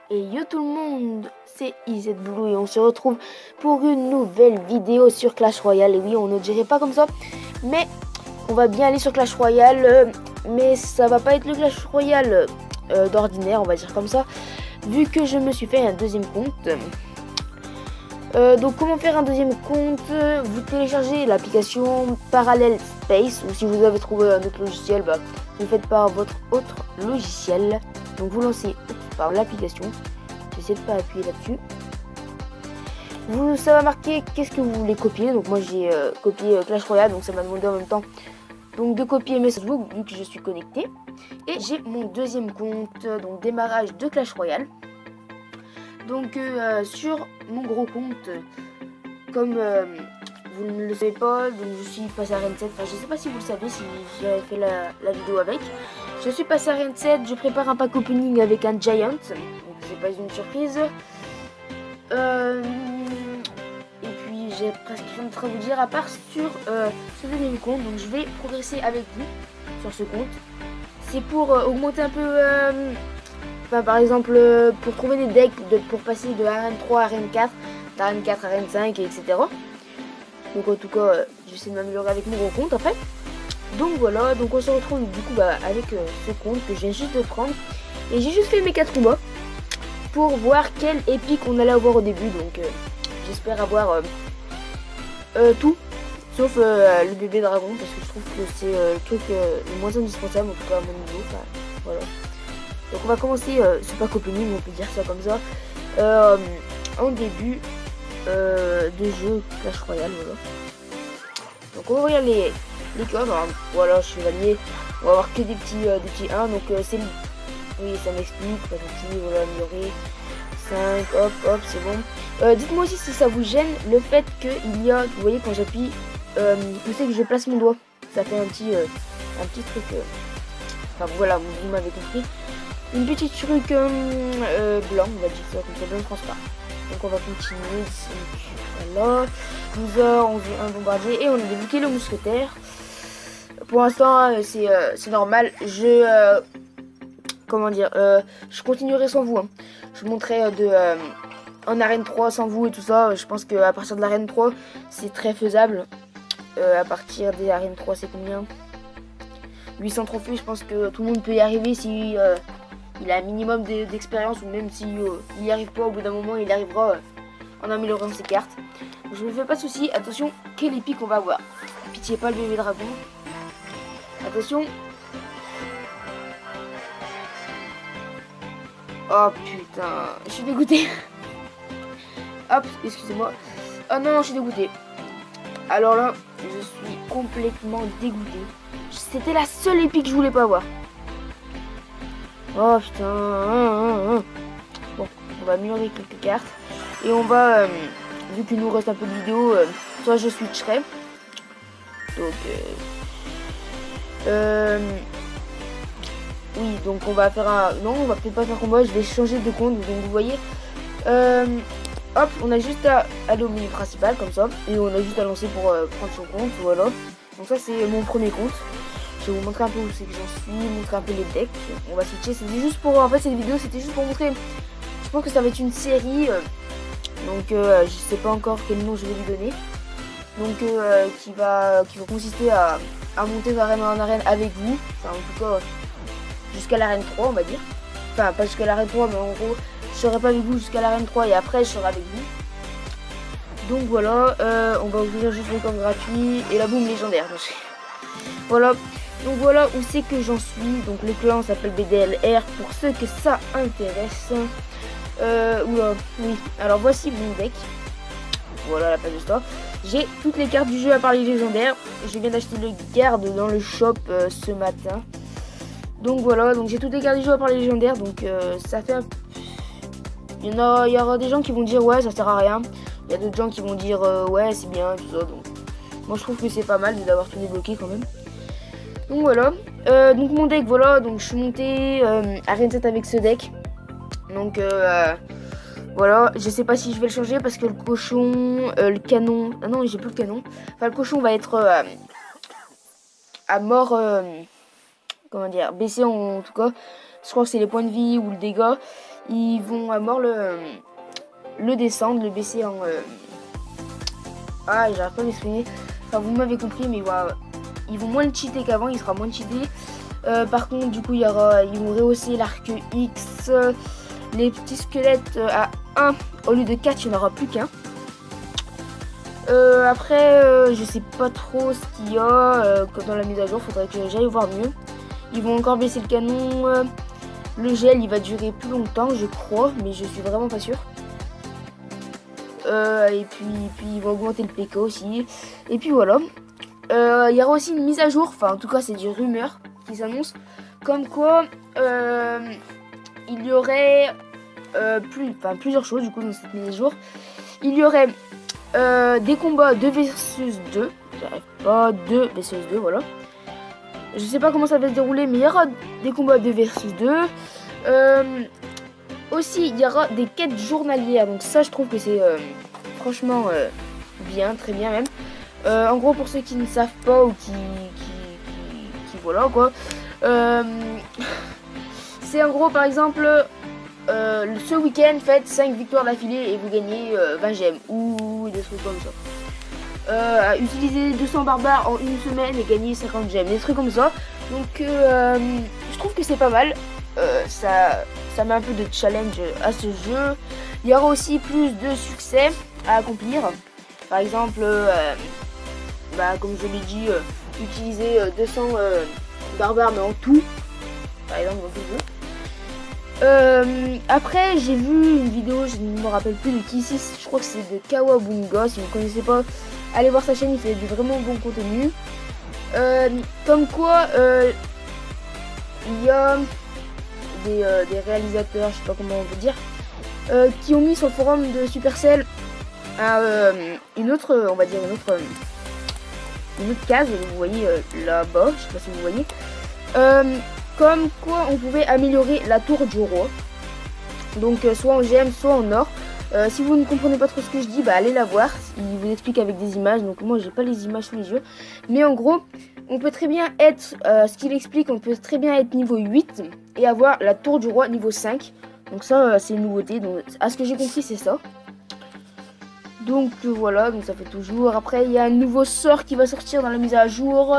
Et yo tout le monde, c'est EZBlue et on se retrouve pour une nouvelle vidéo sur Clash Royale. Et oui, on ne dirait pas comme ça, mais on va bien aller sur Clash Royale, mais ça va pas être le Clash Royale d'ordinaire, on va dire comme ça, vu que je me suis fait un deuxième compte. Donc comment faire un deuxième compte? Vous téléchargez l'application Parallel Space, ou si vous avez trouvé un autre logiciel, vous le faites par votre autre logiciel. Donc vous lancez par l'application, j'essaie de pas appuyer là-dessus. Ça va marquer qu'est-ce que vous voulez copier. Donc moi j'ai copié Clash Royale, donc ça m'a demandé en même temps donc de copier mes Facebook vu que je suis connecté. Et j'ai mon deuxième compte, donc démarrage de Clash Royale. Donc sur mon gros compte, comme vous ne le savez pas, donc je suis passé à Arène 7, enfin je sais pas si vous le savez, si j'avais fait la vidéo avec. Je suis passé à Arène 7, je prépare un pack opening avec un Giant, donc c'est pas une surprise. Et puis j'ai presque rien d'autre à vous dire à part sur ce deuxième compte, donc je vais progresser avec vous sur ce compte. C'est pour augmenter un peu... Enfin, par exemple, pour trouver des decks, pour passer de Arène 3 à Arène 4, d'Arène 4 à Arène 5, etc. Donc en tout cas, j'essaie de m'améliorer avec mon gros compte après. Donc voilà, donc on se retrouve du coup avec ce compte que je viens juste de prendre. Et j'ai juste fait mes 4 combats pour voir quel épique on allait avoir au début. Donc j'espère avoir tout, sauf le bébé dragon, parce que je trouve que c'est le truc le moins indispensable, en tout cas à mon niveau. Enfin, voilà. Donc on va commencer ce pack opening, on peut dire ça comme ça, en début de jeu Clash Royale, voilà. Donc on va ouvrir les codes, hein. Voilà, chevalier, on va avoir que des petits 1, donc c'est... Oui, ça m'explique, pas petit, voilà, amélioré, 5, hop, c'est bon. Dites-moi aussi si ça vous gêne le fait qu'il y a, vous voyez quand j'appuie, vous savez que je place mon doigt, ça fait un petit truc, enfin voilà, vous m'avez compris. Une petite truc blanc, on va dire ça comme ça, blanc transparent. Donc on va continuer ici. Voilà. Nous avons un bombardier et on a débloqué le mousquetaire. Pour l'instant, c'est normal. Comment dire, je continuerai sans vous. Hein. Je montrerai en arène 3 sans vous et tout ça. Je pense qu'à partir de l'arène 3, c'est très faisable. À partir des arènes 3, c'est combien? 800 trophées, je pense que tout le monde peut y arriver si... il a un minimum d'expérience, ou même s'il n'y arrive pas, au bout d'un moment il arrivera en améliorant ses cartes. Donc, je me fais pas de soucis. Attention, quel épique on va avoir. Pitié pas le bébé dragon. Attention. Oh putain, je suis dégoûté. Hop, excusez-moi. Oh non, je suis dégoûté. Alors là, je suis complètement dégoûté. C'était la seule épique que je voulais pas avoir. Oh putain. Bon, on va améliorer quelques cartes. Et on va, vu qu'il nous reste un peu de vidéo, soit je switcherai. Donc, oui, donc on va faire un... Non, on va peut-être pas faire combat, je vais changer de compte. Donc vous voyez, hop, on a juste à aller au menu principal, comme ça. Et on a juste à lancer pour prendre son compte, voilà. Donc ça, c'est mon premier compte. Je vais vous montrer un peu où c'est que j'en suis, montrer un peu les decks. On va switcher, c'était juste pour... En fait, cette vidéo, c'était juste pour montrer... Je pense que ça va être une série, donc je sais pas encore quel nom je vais lui donner. Donc qui va consister à monter d'arène en arène avec vous. Enfin, en tout cas, jusqu'à l'arène 3, on va dire. Enfin, pas jusqu'à l'arène 3, mais en gros, je serai pas avec vous jusqu'à l'arène 3 et après, je serai avec vous. Donc voilà, on va ouvrir juste le camp gratuit et la boum légendaire. Voilà. Donc voilà où c'est que j'en suis. Donc le clan s'appelle BDLR pour ceux que ça intéresse. Oula, oui. Alors voici mon deck. Voilà la page de store. J'ai toutes les cartes du jeu à part les légendaires. Je viens d'acheter le garde dans le shop ce matin. Donc voilà, donc j'ai toutes les cartes du jeu à part les légendaires. Donc ça fait il y aura des gens qui vont dire ouais ça sert à rien. Il y a d'autres gens qui vont dire ouais c'est bien tout ça. Donc moi je trouve que c'est pas mal d'avoir tout débloqué quand même. Donc voilà, donc mon deck, voilà, donc je suis monté à Arène 7 avec ce deck. Donc voilà, je sais pas si je vais le changer parce que le cochon, le canon, ah non j'ai plus le canon. Enfin le cochon va être à mort, comment dire, baissé en tout cas. Je crois que c'est les points de vie ou le dégât. ils vont à mort le descendre, le baisser en... Ah, j'arrive pas à m'exprimer. Enfin, vous m'avez compris, mais voilà. Ils vont moins le cheater qu'avant, il sera moins cheaté. Par contre, du coup, ils vont rehausser l'arc X. Les petits squelettes à 1 au lieu de 4, il n'y en aura plus qu'un. Après, je sais pas trop ce qu'il y a dans la mise à jour, faudrait que j'aille voir mieux. Ils vont encore baisser le canon. Le gel, il va durer plus longtemps, je crois, mais je suis vraiment pas sûre. Et puis ils vont augmenter le PK aussi. Et puis voilà. Il y aura aussi une mise à jour, enfin en tout cas c'est des rumeurs qui s'annoncent, comme quoi il y aurait plusieurs choses du coup dans cette mise à jour. Il y aurait des combats 2 versus 2, j'arrive pas, 2 versus 2, voilà. Je sais pas comment ça va se dérouler, mais il y aura des combats 2 versus 2. Aussi, il y aura des quêtes journalières, donc ça je trouve que c'est franchement bien, très bien même. En gros, pour ceux qui ne savent pas ou qui voilà quoi, c'est en gros par exemple ce week-end faites 5 victoires d'affilée et vous gagnez 20 gemmes ou des trucs comme ça. Utiliser 200 barbares en une semaine et gagner 50 gemmes, des trucs comme ça. Donc je trouve que c'est pas mal. Ça met un peu de challenge à ce jeu. Il y aura aussi plus de succès à accomplir. Par exemple, comme je l'ai dit, utiliser 200 barbares mais en tout. Par exemple dans tout le jeu. Après j'ai vu une vidéo, je ne me rappelle plus de qui c'est, je crois que c'est de Kawabunga. Si vous ne connaissez pas, allez voir sa chaîne, il fait du vraiment bon contenu. Comme quoi il y a des réalisateurs, je sais pas comment on peut dire, qui ont mis sur le forum de Supercell une autre, on va dire une autre case, vous voyez là-bas, je sais pas si vous voyez, comme quoi on pouvait améliorer la tour du roi, donc soit en gemme, soit en or. Si vous ne comprenez pas trop ce que je dis, allez la voir, il vous explique avec des images, donc moi j'ai pas les images sous les yeux, mais en gros, on peut très bien être, ce qu'il explique, on peut très bien être niveau 8 et avoir la tour du roi niveau 5, donc ça c'est une nouveauté, donc à ce que j'ai compris c'est ça. Donc voilà, donc ça fait toujours. Après il y a un nouveau sort qui va sortir dans la mise à jour,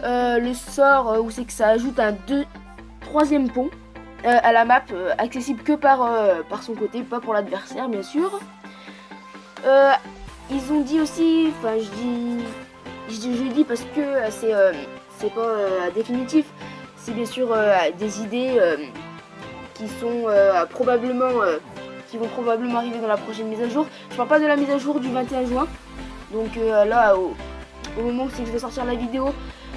le sort où c'est que ça ajoute un troisième pont à la map, accessible que par son côté, pas pour l'adversaire bien sûr. Ils ont dit aussi, enfin je dis parce que c'est pas définitif, c'est bien sûr des idées qui sont qui vont probablement arriver dans la prochaine mise à jour. Je parle pas de la mise à jour du 21 juin, donc là au moment où je vais sortir la vidéo,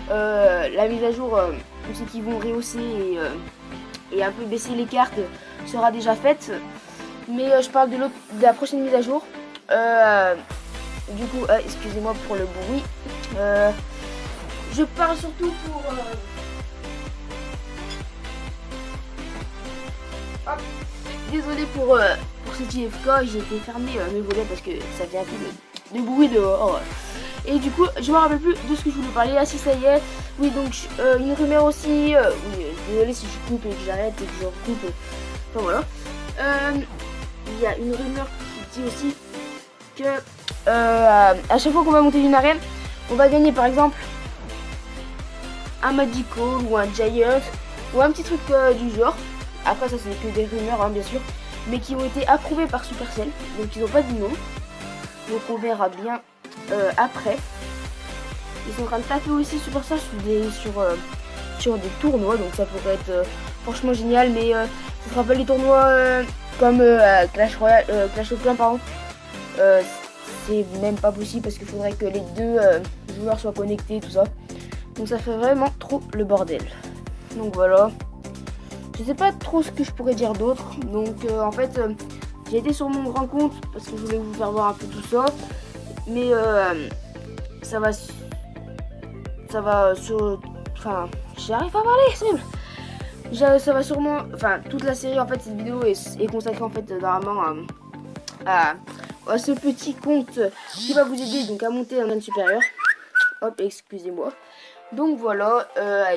la mise à jour où c'est qu'ils vont rehausser et un peu baisser les cartes sera déjà faite, mais je parle de la prochaine mise à jour. Du coup, excusez-moi pour le bruit. Je parle surtout pour... Hop. Désolé pour cette IFK, j'ai été fermé mes volets parce que ça fait un peu de bruit dehors. Et du coup, je me rappelle plus de ce que je voulais parler. Ah si, ça y est. Oui, donc une rumeur aussi. Oui, désolé si je coupe et que j'arrête et que je recoupe. Enfin voilà. Il y a une rumeur qui dit aussi que à chaque fois qu'on va monter une arène, on va gagner par exemple un Magical ou un Giant ou un petit truc du genre. Après ça c'est que des rumeurs bien sûr, mais qui ont été approuvées par Supercell, donc ils n'ont pas dit non. Donc on verra bien après. Ils sont en train de taper aussi Supercell sur des tournois, donc ça pourrait être franchement génial, mais ce sera pas les tournois comme Clash of Clans pardon. C'est même pas possible parce qu'il faudrait que les deux joueurs soient connectés, tout ça. Donc ça fait vraiment trop le bordel. Donc voilà. Je sais pas trop ce que je pourrais dire d'autre. Donc en fait, j'ai été sur mon grand compte parce que je voulais vous faire voir un peu tout ça. Mais ça va sur... Enfin, j'arrive pas à parler, c'est nul. Ça va sûrement... Enfin, toute la série, en fait, cette vidéo est consacrée en fait normalement à ce petit compte qui va vous aider donc à monter un rang supérieur. Hop, excusez-moi. Donc voilà,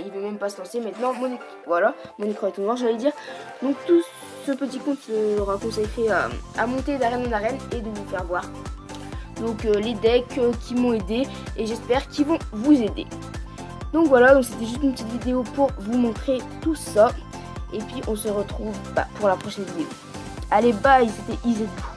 il veut même pas se lancer maintenant. Mon écran est tout noir, j'allais dire. Donc tout ce petit compte sera consacré à monter d'arène en arène et de vous faire voir. Donc les decks qui m'ont aidé et j'espère qu'ils vont vous aider. Donc voilà, donc c'était juste une petite vidéo pour vous montrer tout ça. Et puis on se retrouve pour la prochaine vidéo. Allez, bye, c'était Izetou.